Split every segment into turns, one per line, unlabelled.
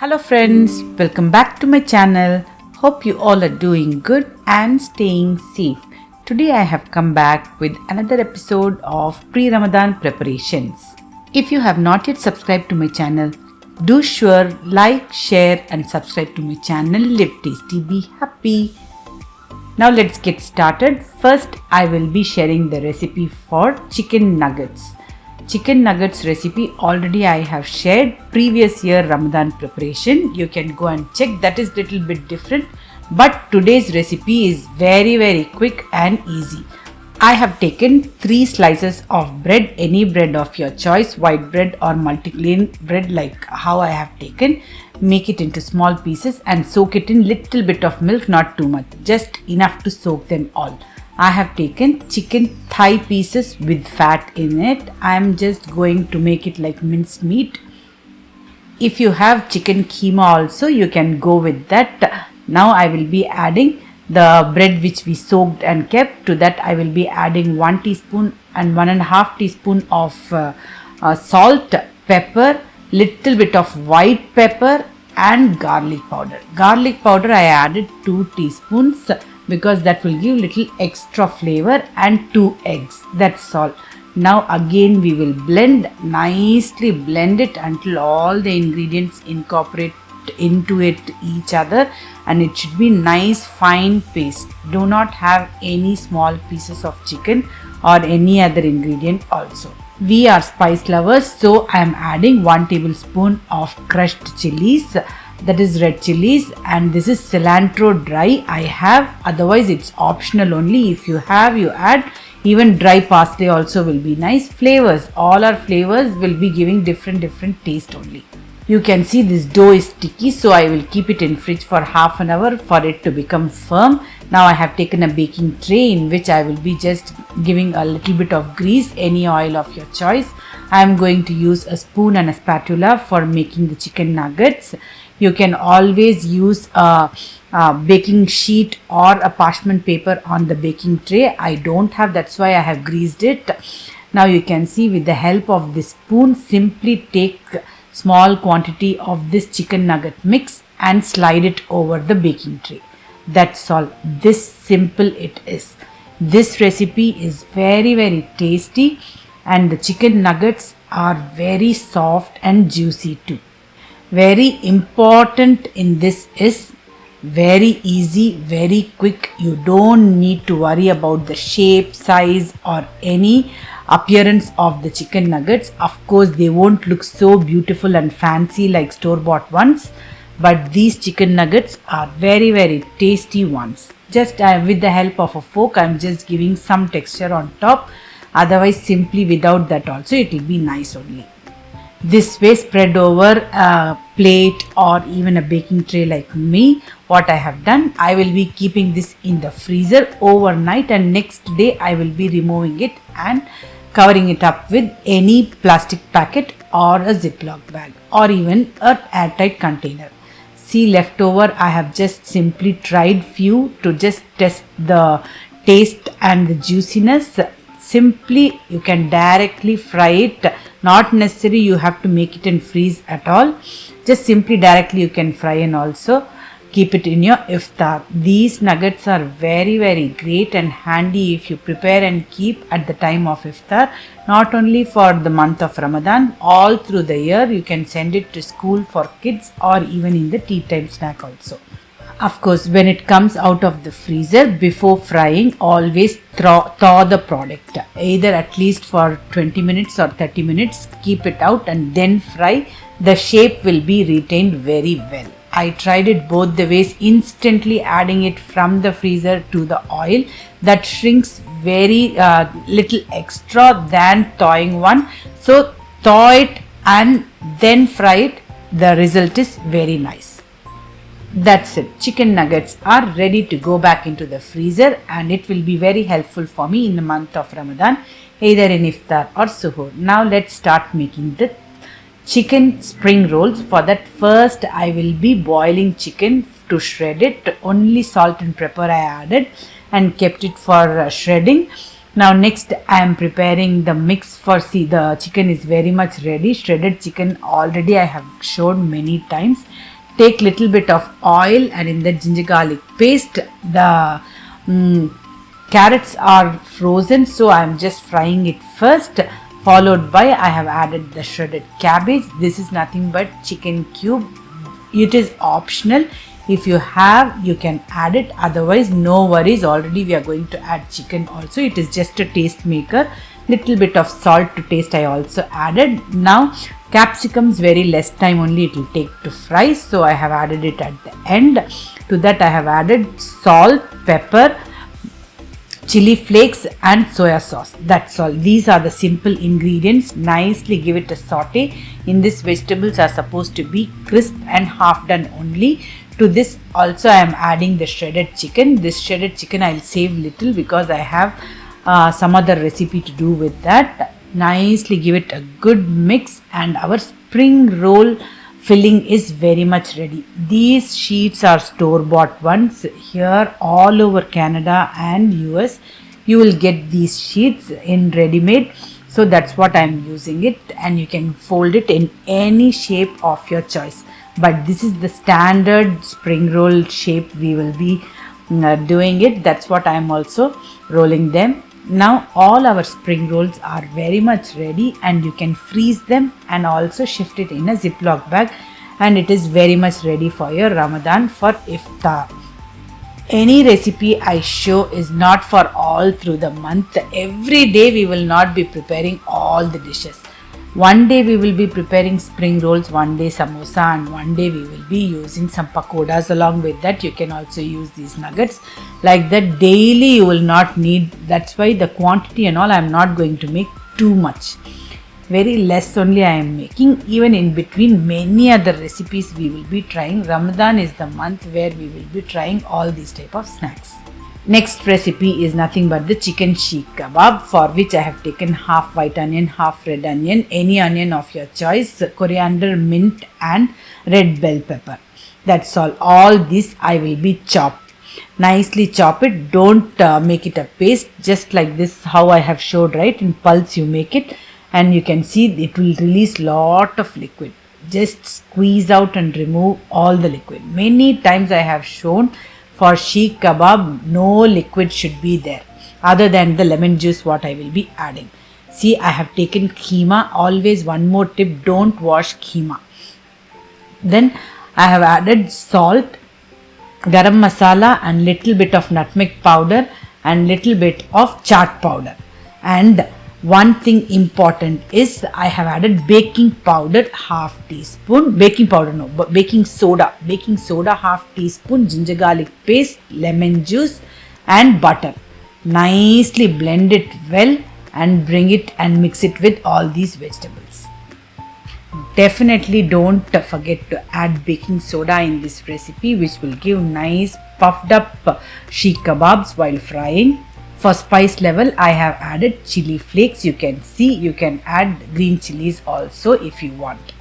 Hello friends, welcome back to my channel. Hope you all are doing good and staying safe. Today I have come back with another episode of Pre-Ramadan Preparations. If you have not yet subscribed to my channel, do sure like, share and subscribe to my channel. Live tasty, be happy. Now let's get started. First I will be sharing the recipe for chicken nuggets. Chicken nuggets recipe already I have shared previous year Ramadan preparation. You can go and check, that is little bit different, but today's recipe is very quick and easy. I have taken 3 slices of bread, any bread of your choice, white bread or multigrain bread like how I have taken. Make it into small pieces and soak it in little bit of milk, not too much, just enough to soak them all. I have taken chicken thigh pieces with fat in it. I am just going to make it like mince meat. If you have chicken keema also, you can go with that. Now I will be adding the bread which we soaked and kept. To that I will be adding 1 teaspoon and 1.5 teaspoon of salt, pepper, little bit of white pepper and garlic powder. Garlic powder I added 2 teaspoons because that will give little extra flavor, and 2 eggs. That's all. Now again we will nicely blend it until all the ingredients incorporate into each other, and it should be nice fine paste. Do not have any small pieces of chicken or any other ingredient also. We are spice lovers, so I am adding 1 tablespoon of crushed chilies, that is red chilies, and this is cilantro dry I have, otherwise it's optional only. If you have, you add. Even dry parsley also will be nice. Flavors, all our flavors will be giving different taste only. You can see this dough is sticky, so I will keep it in fridge for half an hour for it to become firm. Now I have taken a baking tray in which I will be just giving a little bit of grease, any oil of your choice. I am going to use a spoon and a spatula for making the chicken nuggets. You can always use a baking sheet or a parchment paper on the baking tray. I don't have, that's why I have greased it. Now you can see with the help of this spoon, simply take small quantity of this chicken nugget mix and slide it over the baking tray. That's all. This simple it is. This recipe is very tasty, and the chicken nuggets are very soft and juicy too. Very important in this is very easy, very quick. You don't need to worry about the shape, size or any appearance of the chicken nuggets. Of course, they won't look so beautiful and fancy like store-bought ones, but these chicken nuggets are very tasty ones. Just with the help of a fork, I am just giving some texture on top. Otherwise, simply without that also it will be nice only. This way, spread over a plate or even a baking tray like me. What I have done, I will be keeping this in the freezer overnight, and next day I will be removing it and covering it up with any plastic packet or a Ziploc bag or even an airtight container. See, leftover I have just simply tried few to just test the taste and the juiciness. Simply you can directly fry it, not necessary you have to make it and freeze at all. Just simply directly you can fry and also keep it in your iftar. These nuggets are very great and handy if you prepare and keep at the time of iftar. Not only for the month of Ramadan, all through the year you can send it to school for kids or even in the tea time snack also. Of course, when it comes out of the freezer, before frying, always thaw the product. Either at least for 20 minutes or 30 minutes, keep it out and then fry. The shape will be retained very well. I tried it both the ways, instantly adding it from the freezer to the oil. That shrinks very little extra than thawing one. So thaw it and then fry it. The result is very nice. That's it. Chicken nuggets are ready to go back into the freezer, and it will be very helpful for me in the month of Ramadan, either in iftar or suhoor. Now let's start making the chicken spring rolls. For that, first I will be boiling chicken to shred it. Only salt and pepper I added and kept it for shredding. Now next I am preparing the mix for, see, the chicken is very much ready. Shredded chicken already I have shown many times. Take little bit of oil and in the ginger garlic paste. The carrots are frozen, so I am just frying it first, followed by I have added the shredded cabbage. This is nothing but chicken cube. It is optional. If you have, you can add it, otherwise no worries. Already we are going to add chicken also. It is just a taste maker. Little bit of salt to taste I also added. Now capsicums, very less time only it will take to fry, so I have added it at the end. To that I have added salt, pepper, chili flakes and soya sauce. That's all. These are the simple ingredients. Nicely give it a saute. In this, vegetables are supposed to be crisp and half done only. To this also I am adding the shredded chicken. This shredded chicken I will save little because I have some other recipe to do with that. Nicely give it a good mix and our spring roll filling is very much ready. These sheets are store-bought ones. Here all over Canada and US you will get these sheets in ready-made. So that's what I am using it, and you can fold it in any shape of your choice. But this is the standard spring roll shape we will be doing it. That's what I am also rolling them. Now all our spring rolls are very much ready and you can freeze them and also shift it in a Ziploc bag, and it is very much ready for your Ramadan for iftar. Any recipe I show is not for all through the month. Every day we will not be preparing all the dishes. One day we will be preparing spring rolls, one day samosa, and one day we will be using some pakodas. Along with that you can also use these nuggets. Like that daily you will not need. That's why the quantity and all I am not going to make too much. Very less only I am making. Even in between many other recipes we will be trying. Ramadan is the month where we will be trying all these type of snacks. Next recipe is nothing but the chicken Chic kebab, for which I have taken half white onion, half red onion, any onion of your choice, coriander, mint and red bell pepper. That's all. All this I will be chopped. Nicely chop it. Don't make it a paste. Just like this, how I have showed, right? In pulse you make it, and you can see it will release lot of liquid. Just squeeze out and remove all the liquid. Many times I have shown, for Chic kebab no liquid should be there other than the lemon juice what I will be adding. See, I have taken keema. Always one more tip, don't wash keema. Then I have added salt, garam masala and little bit of nutmeg powder and little bit of chaat powder. And one thing important is I have added baking powder half teaspoon, baking soda half teaspoon, ginger garlic paste, lemon juice and butter. Nicely blend it well and bring it and mix it with all these vegetables. Definitely don't forget to add baking soda in this recipe, which will give nice puffed up Chic kebabs while frying. For spice level, I have added chili flakes. You can see, you can add green chilies also if you want.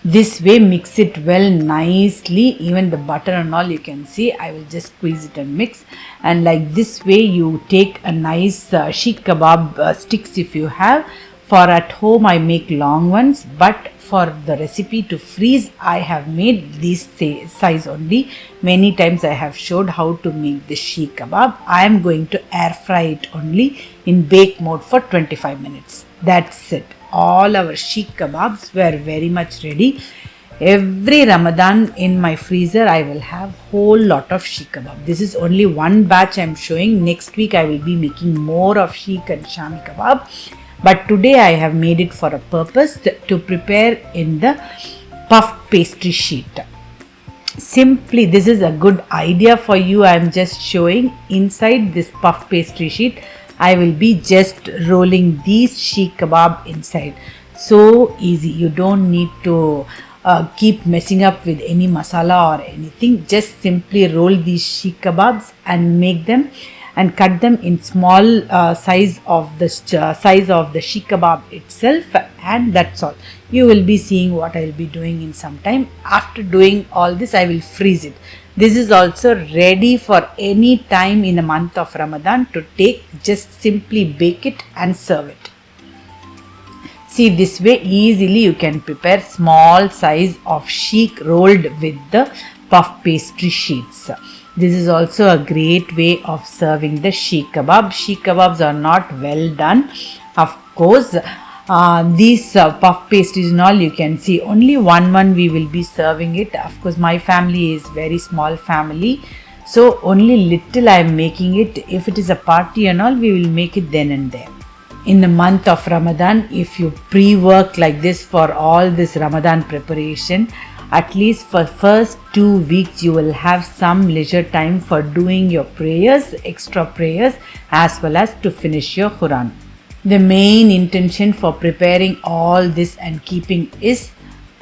This way mix it well nicely. Even the butter and all you can see, I will just squeeze it and mix. And like this way you take a nice Chic kebab sticks if you have. For at home I make long ones, but for the recipe to freeze I have made this size only. Many times I have showed how to make the Chic kebab. I am going to air fry it only in bake mode for 25 minutes. That's it. All our Chic kebabs were very much ready. Every Ramadan in my freezer I will have whole lot of Chic kebab. This is only one batch I am showing. Next week I will be making more of Chic and Shami kebab. But today I have made it for a purpose to prepare in the puffed pastry sheet. Simply, this is a good idea for you. I am just showing inside this puffed pastry sheet. I will be just rolling these Chic kebab inside. So easy. You don't need to keep messing up with any masala or anything. Just simply roll these Chic kebabs and make them. and cut them in small size of the Chic Kebab itself, and that's all. You will be seeing what I will be doing in some time. After doing all this, I will freeze it. This is also ready for any time in the month of Ramadan to take. Just simply bake it and serve it. See, this way easily you can prepare small size of Chic rolled with the puff pastry sheets. This is also a great way of serving the Chic Kebab. Chic Kebabs are not well done. Of course, these puff pastries and all, you can see only one we will be serving it. Of course, my family is very small family, so only little I am making it. If it is a party and all, we will make it then and there. In the month of Ramadan, if you pre-work like this for all this Ramadan preparation, at least for first 2 weeks you will have some leisure time for doing your prayers, extra prayers, as well as to finish your Quran. The main intention for preparing all this and keeping is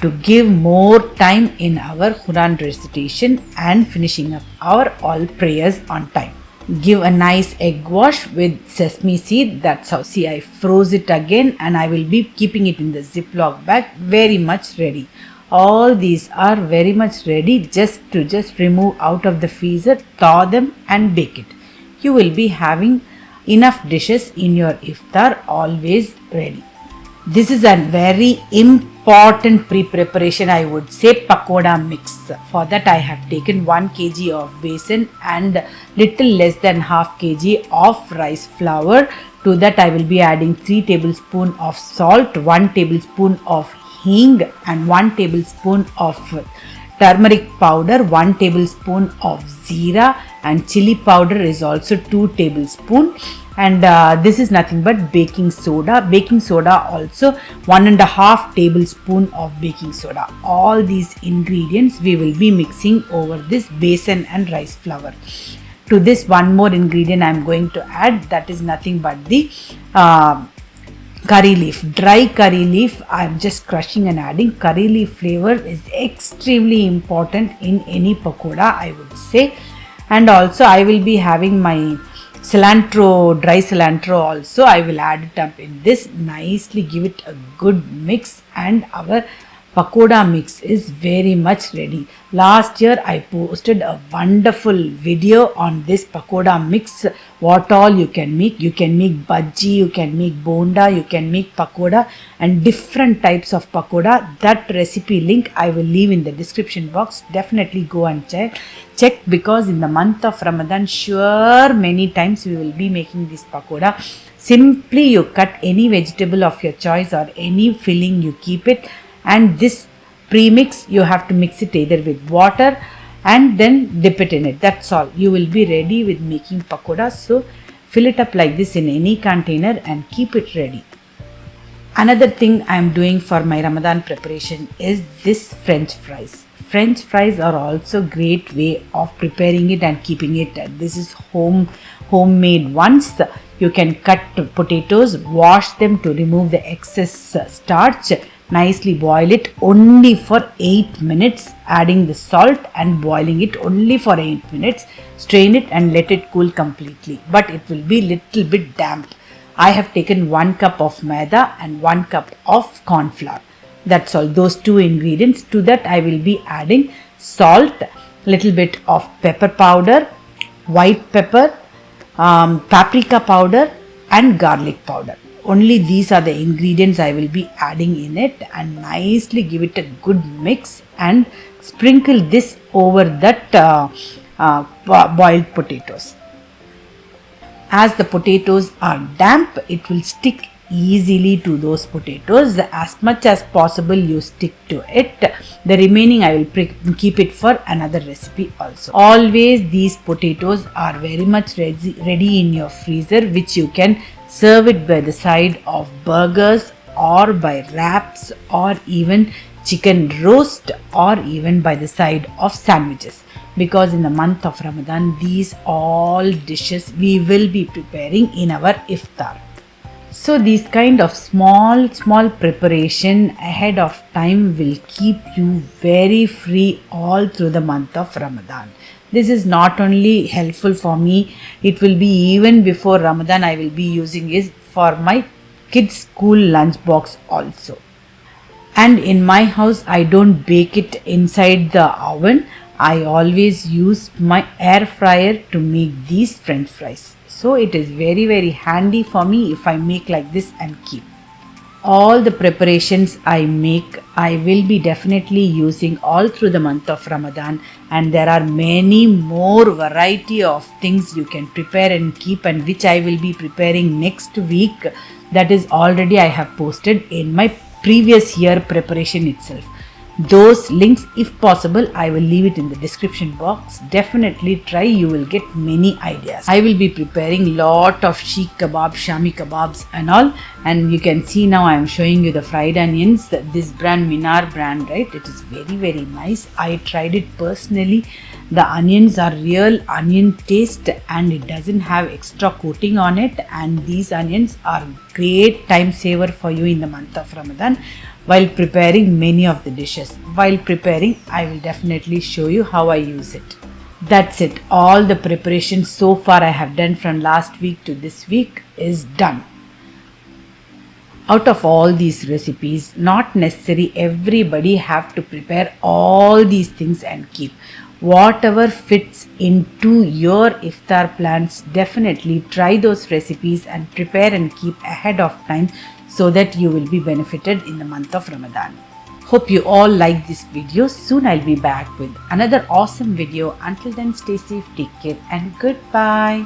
to give more time in our Quran recitation and finishing up our all prayers on time. Give a nice egg wash with sesame seed. That's how. See, I froze it again and I will be keeping it in the Ziploc bag. Very much ready. All these are very much ready just remove out of the freezer, thaw them and bake it. You will be having enough dishes in your iftar, always ready. This is a very important pre-preparation, I would say, pakoda mix. For that I have taken 1 kg of besan and little less than half kg of rice flour. To that I will be adding 3 tablespoons of salt, 1 tablespoon of hing and 1 tablespoon of turmeric powder, 1 tablespoon of jeera, and chili powder is also 2 tablespoons. And this is nothing but baking soda. Baking soda also 1.5 tablespoon of baking soda. All these ingredients we will be mixing over this besan and rice flour. To this, one more ingredient I am going to add, that is nothing but the curry leaf. Dry curry leaf I am just crushing and adding. Curry leaf flavor is extremely important in any pakoda, I would say. And also I will be having my cilantro, dry cilantro also. I will add it up in this, nicely give it a good mix, and our pakoda mix is very much ready. Last year I posted a wonderful video on this pakoda mix, what all you can make. You can make bhaji, you can make bonda, you can make pakoda and different types of pakoda. That recipe link I will leave in the description box. Definitely go and check, because in the month of Ramadan, sure many times we will be making this pakoda. Simply you cut any vegetable of your choice or any filling, you keep it, and this premix you have to mix it either with water and then dip it in it. That's all. You will be ready with making pakoda. So fill it up like this in any container and keep it ready. Another thing I am doing for my Ramadan preparation is this French fries. French fries are also great way of preparing it and keeping it. This is homemade ones. You can cut potatoes, wash them to remove the excess starch. Nicely boil it only for 8 minutes, adding the salt and boiling it only for 8 minutes. Strain it and let it cool completely, but it will be little bit damp. I have taken 1 cup of maida and 1 cup of corn flour. That's all, those 2 ingredients. To that I will be adding salt, little bit of pepper powder, white pepper, paprika powder and garlic powder. Only these are the ingredients I will be adding in it, and nicely give it a good mix and sprinkle this over that boiled potatoes. As the potatoes are damp, it will stick easily to those potatoes. As much as possible you stick to it. The remaining I will keep it for another recipe also. Always these potatoes are very much ready in your freezer, which you can serve it by the side of burgers or by wraps or even chicken roast or even by the side of sandwiches. Because in the month of Ramadan, these all dishes we will be preparing in our iftar. So these kind of small preparation ahead of time will keep you very free all through the month of Ramadan. This is not only helpful for me, it will be even before Ramadan I will be using it for my kids' school lunch box also. And in my house I don't bake it inside the oven. I always use my air fryer to make these french fries. So it is very handy for me if I make like this and keep. All the preparations I make, I will be definitely using all through the month of Ramadan, and there are many more variety of things you can prepare and keep, and which I will be preparing next week. That is already I have posted in my previous year preparation itself. Those links, if possible, I will leave it in the description box. Definitely try, you will get many ideas. I will be preparing lot of Chic kebab, Shami kebabs and all, and you can see now I am showing you the fried onions. This brand, Minar brand, right? It is very nice. I tried it personally. The onions are real onion taste and it doesn't have extra coating on it, and these onions are great time saver for you in the month of Ramadan while preparing many of the dishes. While preparing, I will definitely show you how I use it. That's it. All the preparation so far I have done from last week to this week is done. Out of all these recipes, not necessary everybody have to prepare all these things and keep. Whatever fits into your iftar plans, definitely try those recipes and prepare and keep ahead of time so that you will be benefited in the month of Ramadan. Hope you all like this video. Soon I'll be back with another awesome video. Until then, stay safe, take care and goodbye.